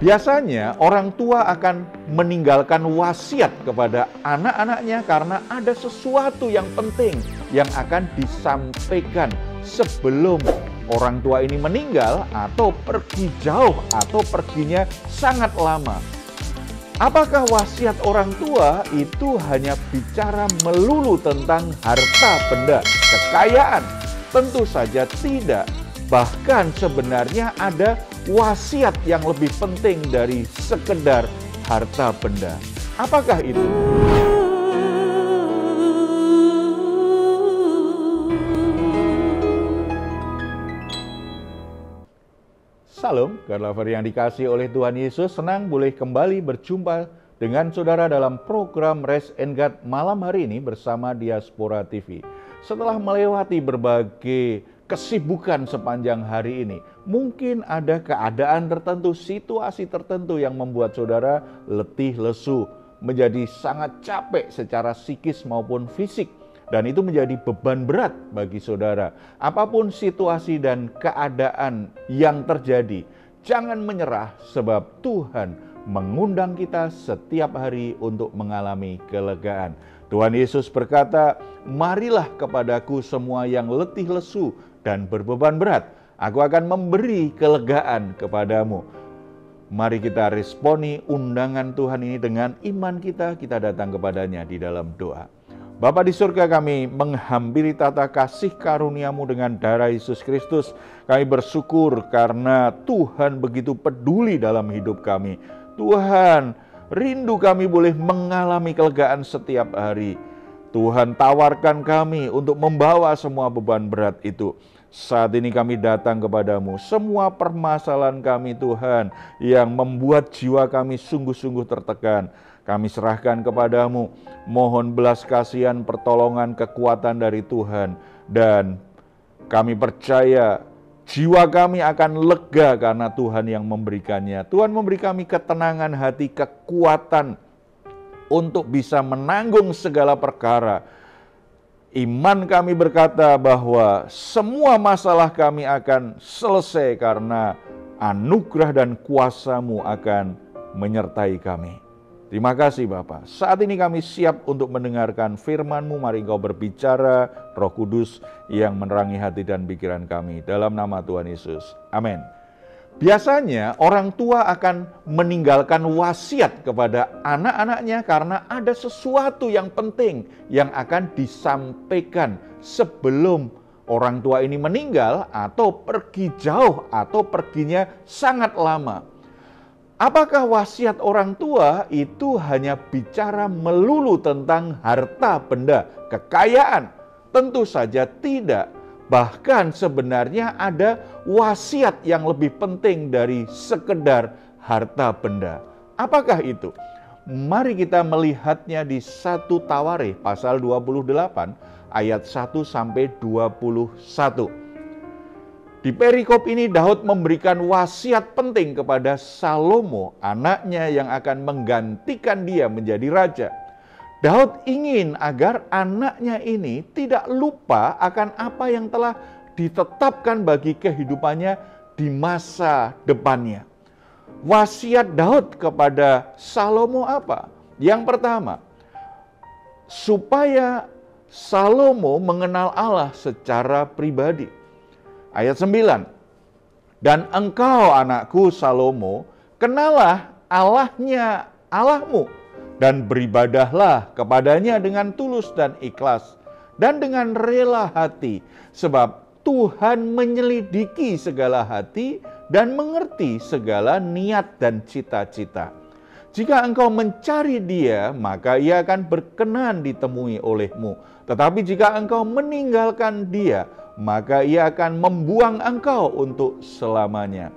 Biasanya orang tua akan meninggalkan wasiat kepada anak-anaknya karena ada sesuatu yang penting yang akan disampaikan sebelum orang tua ini meninggal atau pergi jauh atau perginya sangat lama. Apakah wasiat orang tua itu hanya bicara melulu tentang harta benda, kekayaan? Tentu saja tidak. Bahkan sebenarnya ada wasiat yang lebih penting dari sekedar harta benda. Apakah itu? Salam, God lover yang dikasihi oleh Tuhan Yesus, senang boleh kembali berjumpa dengan saudara dalam program Rest and God malam hari ini bersama Diaspora TV. Setelah melewati berbagai kesibukan sepanjang hari ini, mungkin ada keadaan tertentu, situasi tertentu yang membuat saudara letih, lesu, menjadi sangat capek secara psikis maupun fisik. Dan itu menjadi beban berat bagi saudara. Apapun situasi dan keadaan yang terjadi, jangan menyerah sebab Tuhan mengundang kita setiap hari untuk mengalami kelegaan. Tuhan Yesus berkata, "Marilah kepadaku semua yang letih lesu dan berbeban berat, aku akan memberi kelegaan kepadamu." Mari kita responi undangan Tuhan ini dengan iman kita datang kepadanya di dalam doa. Bapa di surga, kami menghampiri tata kasih karunia-Mu dengan darah Yesus Kristus. Kami bersyukur karena Tuhan begitu peduli dalam hidup kami. Tuhan, rindu kami boleh mengalami kelegaan setiap hari. Tuhan, tawarkan kami untuk membawa semua beban berat itu. Saat ini kami datang kepadamu, semua permasalahan kami Tuhan yang membuat jiwa kami sungguh-sungguh tertekan, kami serahkan kepadamu. Mohon belas kasihan, pertolongan, kekuatan dari Tuhan. Dan kami percaya jiwa kami akan lega karena Tuhan yang memberikannya. Tuhan memberi kami ketenangan hati, kekuatan untuk bisa menanggung segala perkara. Iman kami berkata bahwa semua masalah kami akan selesai karena anugerah dan kuasa-Mu akan menyertai kami. Terima kasih Bapa. Saat ini kami siap untuk mendengarkan firman-Mu. Mari Engkau berbicara, Roh Kudus yang menerangi hati dan pikiran kami. Dalam nama Tuhan Yesus. Amin. Biasanya orang tua akan meninggalkan wasiat kepada anak-anaknya karena ada sesuatu yang penting yang akan disampaikan sebelum orang tua ini meninggal atau pergi jauh atau perginya sangat lama. Apakah wasiat orang tua itu hanya bicara melulu tentang harta benda, kekayaan? Tentu saja tidak. Bahkan sebenarnya ada wasiat yang lebih penting dari sekedar harta benda. Apakah itu? Mari kita melihatnya di 1 Tawarikh pasal 28 ayat 1 sampai 21. Di perikop ini Daud memberikan wasiat penting kepada Salomo, anaknya yang akan menggantikan dia menjadi raja. Daud ingin agar anaknya ini tidak lupa akan apa yang telah ditetapkan bagi kehidupannya di masa depannya. Wasiat Daud kepada Salomo apa? Yang pertama, supaya Salomo mengenal Allah secara pribadi. Ayat 9, "Dan engkau anakku Salomo, kenalah Allahmu, dan beribadahlah kepadanya dengan tulus dan ikhlas, dan dengan rela hati, sebab Tuhan menyelidiki segala hati dan mengerti segala niat dan cita-cita. Jika engkau mencari Dia, maka Ia akan berkenan ditemui olehmu. Tetapi jika engkau meninggalkan Dia, maka Ia akan membuang engkau untuk selamanya."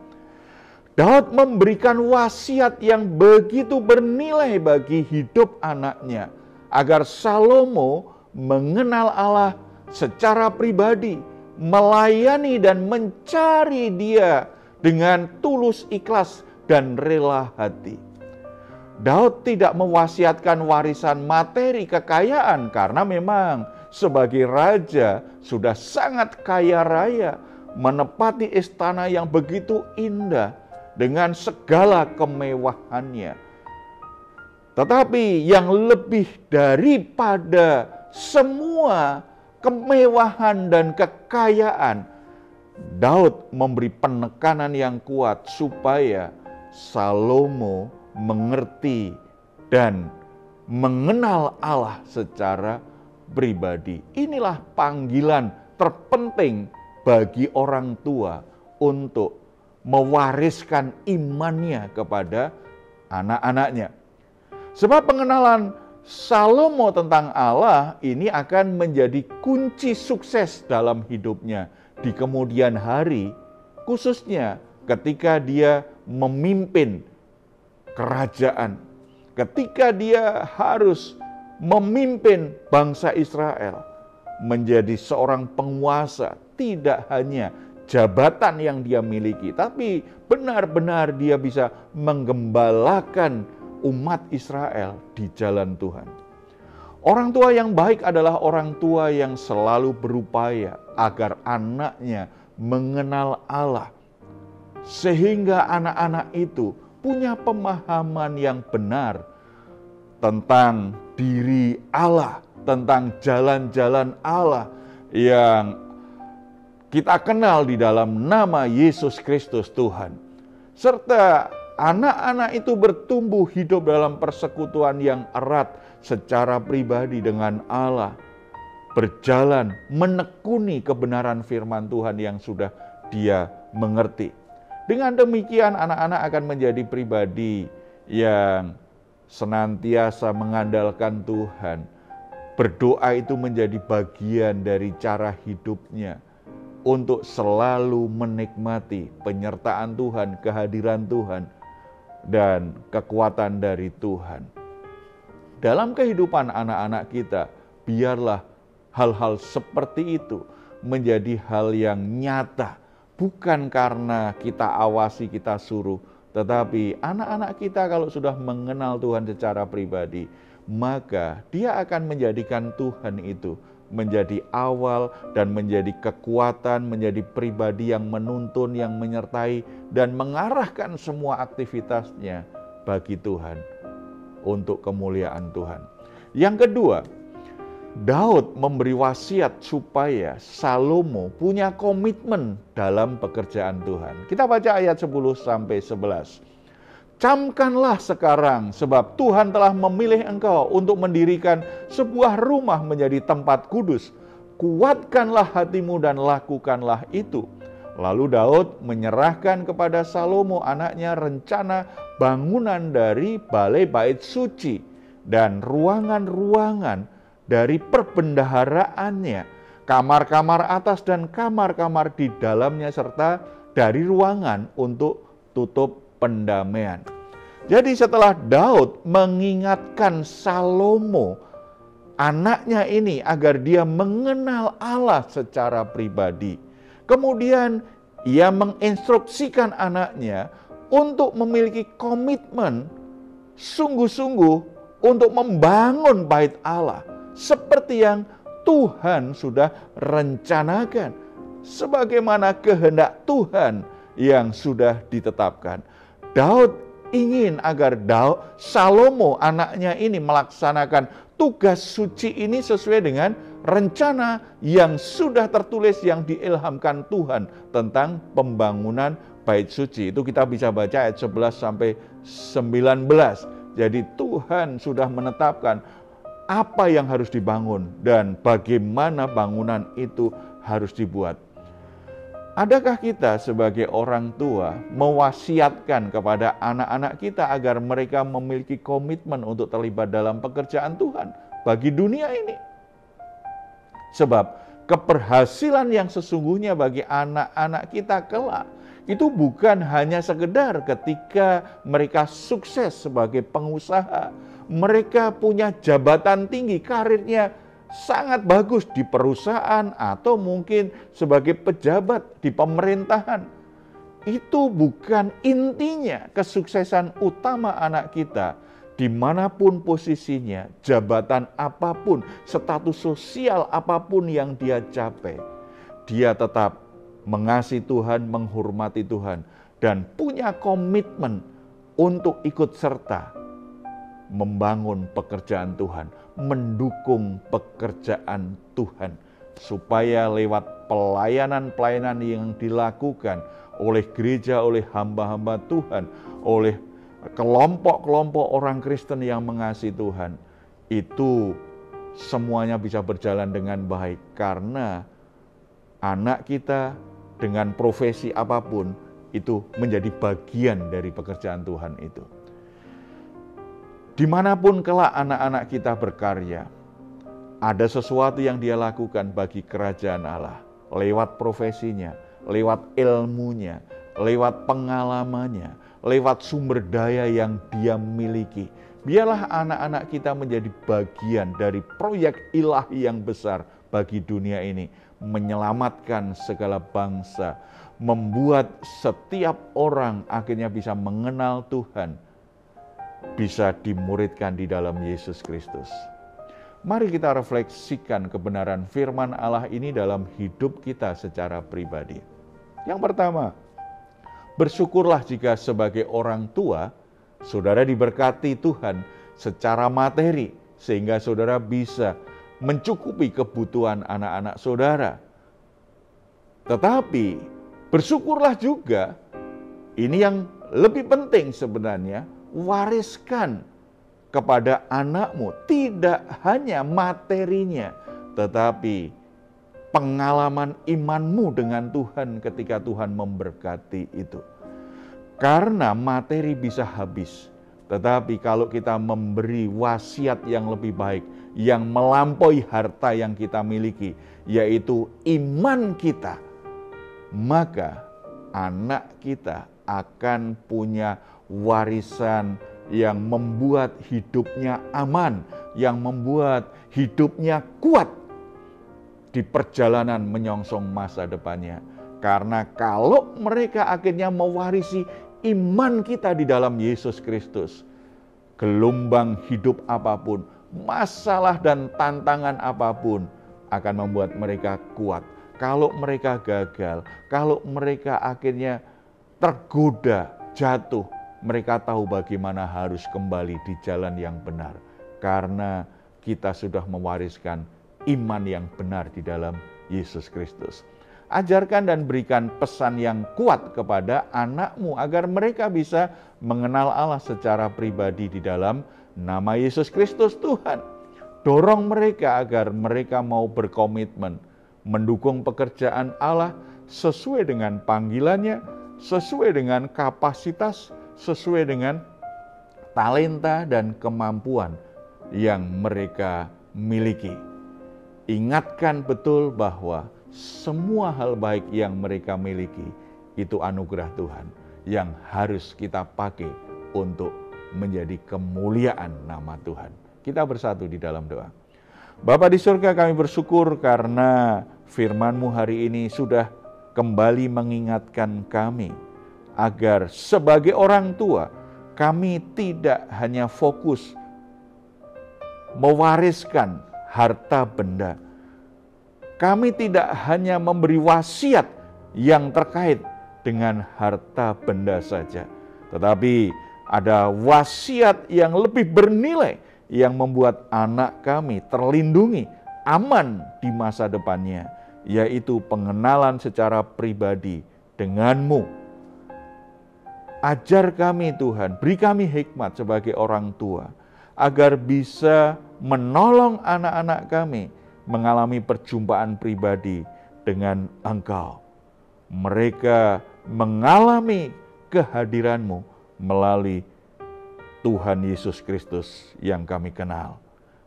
Daud memberikan wasiat yang begitu bernilai bagi hidup anaknya, agar Salomo mengenal Allah secara pribadi, melayani dan mencari Dia dengan tulus, ikhlas, dan rela hati. Daud tidak mewasiatkan warisan materi kekayaan karena memang sebagai raja sudah sangat kaya raya, menepati istana yang begitu indah. dengan segala kemewahannya. Tetapi yang lebih daripada semua kemewahan dan kekayaan, Daud memberi penekanan yang kuat supaya Salomo mengerti dan mengenal Allah secara pribadi. Inilah panggilan terpenting bagi orang tua untuk mewariskan imannya kepada anak-anaknya. Sebab pengenalan Salomo tentang Allah ini akan menjadi kunci sukses dalam hidupnya di kemudian hari, khususnya ketika dia memimpin kerajaan, ketika dia harus memimpin bangsa Israel menjadi seorang penguasa. Tidak hanya jabatan yang dia miliki, tapi benar-benar dia bisa menggembalakan umat Israel di jalan Tuhan. Orang tua yang baik adalah orang tua yang selalu berupaya agar anaknya mengenal Allah, sehingga anak-anak itu punya pemahaman yang benar tentang diri Allah, tentang jalan-jalan Allah yang kita kenal di dalam nama Yesus Kristus Tuhan. Serta anak-anak itu bertumbuh hidup dalam persekutuan yang erat secara pribadi dengan Allah, berjalan menekuni kebenaran firman Tuhan yang sudah dia mengerti. Dengan demikian anak-anak akan menjadi pribadi yang senantiasa mengandalkan Tuhan. Berdoa itu menjadi bagian dari cara hidupnya untuk selalu menikmati penyertaan Tuhan, kehadiran Tuhan, dan kekuatan dari Tuhan. Dalam kehidupan anak-anak kita, biarlah hal-hal seperti itu menjadi hal yang nyata, bukan karena kita awasi, kita suruh, tetapi anak-anak kita kalau sudah mengenal Tuhan secara pribadi, maka dia akan menjadikan Tuhan itu menjadi awal dan menjadi kekuatan, menjadi pribadi yang menuntun, yang menyertai, dan mengarahkan semua aktivitasnya bagi Tuhan untuk kemuliaan Tuhan. Yang kedua, Daud memberi wasiat supaya Salomo punya komitmen dalam pekerjaan Tuhan. Kita baca ayat 10-11. Camkanlah sekarang, sebab Tuhan telah memilih engkau untuk mendirikan sebuah rumah menjadi tempat kudus. Kuatkanlah hatimu dan lakukanlah itu. Lalu Daud menyerahkan kepada Salomo anaknya rencana bangunan dari balai bait suci dan ruangan-ruangan dari perbendaharaannya, kamar-kamar atas dan kamar-kamar di dalamnya, serta dari ruangan untuk tutup pendamaian. Jadi setelah Daud mengingatkan Salomo, anaknya ini, agar dia mengenal Allah secara pribadi, kemudian ia menginstruksikan anaknya untuk memiliki komitmen sungguh-sungguh untuk membangun bait Allah seperti yang Tuhan sudah rencanakan, sebagaimana kehendak Tuhan yang sudah ditetapkan. Daud ingin agar Salomo anaknya ini melaksanakan tugas suci ini sesuai dengan rencana yang sudah tertulis, yang diilhamkan Tuhan tentang pembangunan bait suci. Itu kita bisa baca ayat 11-19. Jadi Tuhan sudah menetapkan apa yang harus dibangun dan bagaimana bangunan itu harus dibuat. Adakah kita sebagai orang tua mewasiatkan kepada anak-anak kita agar mereka memiliki komitmen untuk terlibat dalam pekerjaan Tuhan bagi dunia ini? Sebab keberhasilan yang sesungguhnya bagi anak-anak kita kelak itu bukan hanya sekedar ketika mereka sukses sebagai pengusaha, mereka punya jabatan tinggi, karirnya sangat bagus di perusahaan atau mungkin sebagai pejabat di pemerintahan. Itu bukan intinya kesuksesan utama anak kita. Dimanapun posisinya, jabatan apapun, status sosial apapun yang dia capai, dia tetap mengasihi Tuhan, menghormati Tuhan, dan punya komitmen untuk ikut serta membangun pekerjaan Tuhan, mendukung pekerjaan Tuhan, supaya lewat pelayanan-pelayanan yang dilakukan oleh gereja, oleh hamba-hamba Tuhan, oleh kelompok-kelompok orang Kristen yang mengasihi Tuhan, itu semuanya bisa berjalan dengan baik karena anak kita dengan profesi apapun itu menjadi bagian dari pekerjaan Tuhan itu. Dimanapun kelak anak-anak kita berkarya, ada sesuatu yang dia lakukan bagi kerajaan Allah lewat profesinya, lewat ilmunya, lewat pengalamannya, lewat sumber daya yang dia miliki. Biarlah anak-anak kita menjadi bagian dari proyek ilahi yang besar bagi dunia ini, menyelamatkan segala bangsa, membuat setiap orang akhirnya bisa mengenal Tuhan, bisa dimuridkan di dalam Yesus Kristus. Mari kita refleksikan kebenaran firman Allah ini dalam hidup kita secara pribadi. Yang pertama, bersyukurlah jika sebagai orang tua, saudara diberkati Tuhan secara materi, sehingga saudara bisa mencukupi kebutuhan anak-anak saudara. Tetapi, bersyukurlah juga, ini yang lebih penting sebenarnya, wariskan kepada anakmu tidak hanya materinya, tetapi pengalaman imanmu dengan Tuhan ketika Tuhan memberkati itu. Karena materi bisa habis, tetapi kalau kita memberi wasiat yang lebih baik, yang melampaui harta yang kita miliki, yaitu iman kita, maka anak kita akan punya warisan yang membuat hidupnya aman, yang membuat hidupnya kuat di perjalanan menyongsong masa depannya. Karena kalau mereka akhirnya mewarisi iman kita di dalam Yesus Kristus, gelombang hidup apapun, masalah dan tantangan apapun akan membuat mereka kuat. Kalau mereka gagal, kalau mereka akhirnya tergoda, jatuh, mereka tahu bagaimana harus kembali di jalan yang benar. Karena kita sudah mewariskan iman yang benar di dalam Yesus Kristus. Ajarkan dan berikan pesan yang kuat kepada anakmu agar mereka bisa mengenal Allah secara pribadi di dalam nama Yesus Kristus Tuhan. Dorong mereka agar mereka mau berkomitmen mendukung pekerjaan Allah sesuai dengan panggilannya, sesuai dengan kapasitas, sesuai dengan talenta dan kemampuan yang mereka miliki. Ingatkan betul bahwa semua hal baik yang mereka miliki itu anugerah Tuhan yang harus kita pakai untuk menjadi kemuliaan nama Tuhan. Kita bersatu di dalam doa. Bapa di surga, kami bersyukur karena firman-Mu hari ini sudah kembali mengingatkan kami agar sebagai orang tua kami tidak hanya fokus mewariskan harta benda. Kami tidak hanya memberi wasiat yang terkait dengan harta benda saja, tetapi ada wasiat yang lebih bernilai yang membuat anak kami terlindungi, aman di masa depannya, yaitu pengenalan secara pribadi dengan-Mu. Ajar kami Tuhan, beri kami hikmat sebagai orang tua, agar bisa menolong anak-anak kami mengalami perjumpaan pribadi dengan Engkau. Mereka mengalami kehadiran-Mu melalui Tuhan Yesus Kristus yang kami kenal.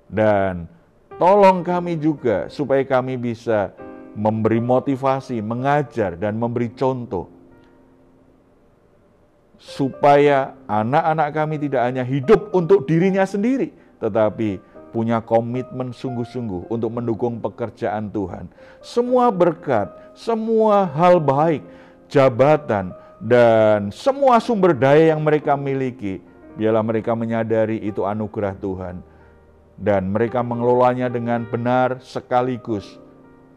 Dan tolong kami juga supaya kami bisa memberi motivasi, mengajar, dan memberi contoh, supaya anak-anak kami tidak hanya hidup untuk dirinya sendiri, tetapi punya komitmen sungguh-sungguh untuk mendukung pekerjaan Tuhan. Semua berkat, semua hal baik, jabatan, dan semua sumber daya yang mereka miliki, biarlah mereka menyadari itu anugerah Tuhan. Dan mereka mengelolanya dengan benar sekaligus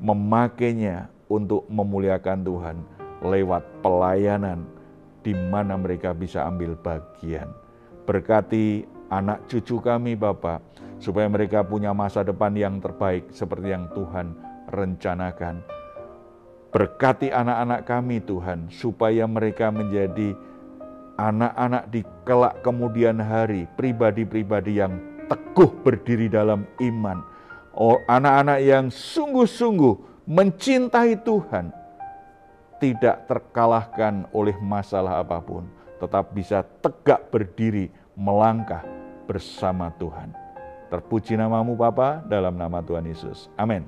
memakainya untuk memuliakan Tuhan lewat pelayanan, di mana mereka bisa ambil bagian. Berkati anak cucu kami Bapa, supaya mereka punya masa depan yang terbaik seperti yang Tuhan rencanakan. Berkati anak-anak kami Tuhan, supaya mereka menjadi anak-anak di kelak kemudian hari, pribadi-pribadi yang teguh berdiri dalam iman. Anak-anak yang sungguh-sungguh mencintai Tuhan, tidak terkalahkan oleh masalah apapun, tetap bisa tegak berdiri melangkah bersama Tuhan. Terpuji namamu Bapa, dalam nama Tuhan Yesus. Amin.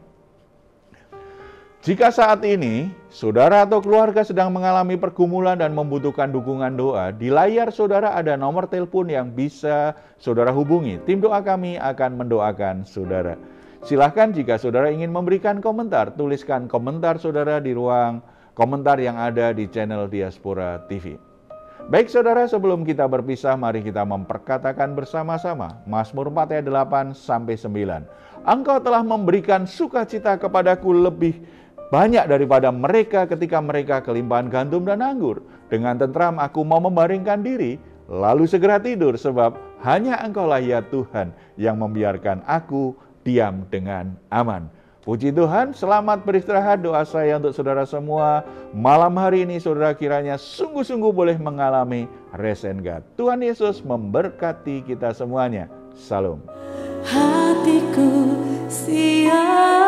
Jika saat ini saudara atau keluarga sedang mengalami pergumulan dan membutuhkan dukungan doa, di layar saudara ada nomor telepon yang bisa saudara hubungi. Tim doa kami akan mendoakan saudara. Silahkan jika saudara ingin memberikan komentar, tuliskan komentar saudara di ruang komentar yang ada di channel Diaspora TV. Baik saudara, sebelum kita berpisah, mari kita memperkatakan bersama-sama Mazmur 4 ayat 8-9. Engkau telah memberikan sukacita kepadaku lebih banyak daripada mereka ketika mereka kelimpahan gandum dan anggur. Dengan tentram aku mau membaringkan diri, lalu segera tidur, sebab hanya Engkaulah ya Tuhan yang membiarkan aku diam dengan aman. Puji Tuhan, selamat beristirahat. Doa saya untuk saudara semua, malam hari ini saudara kiranya sungguh-sungguh boleh mengalami rest and God. Tuhan Yesus memberkati kita semuanya. Salam. Hatiku siap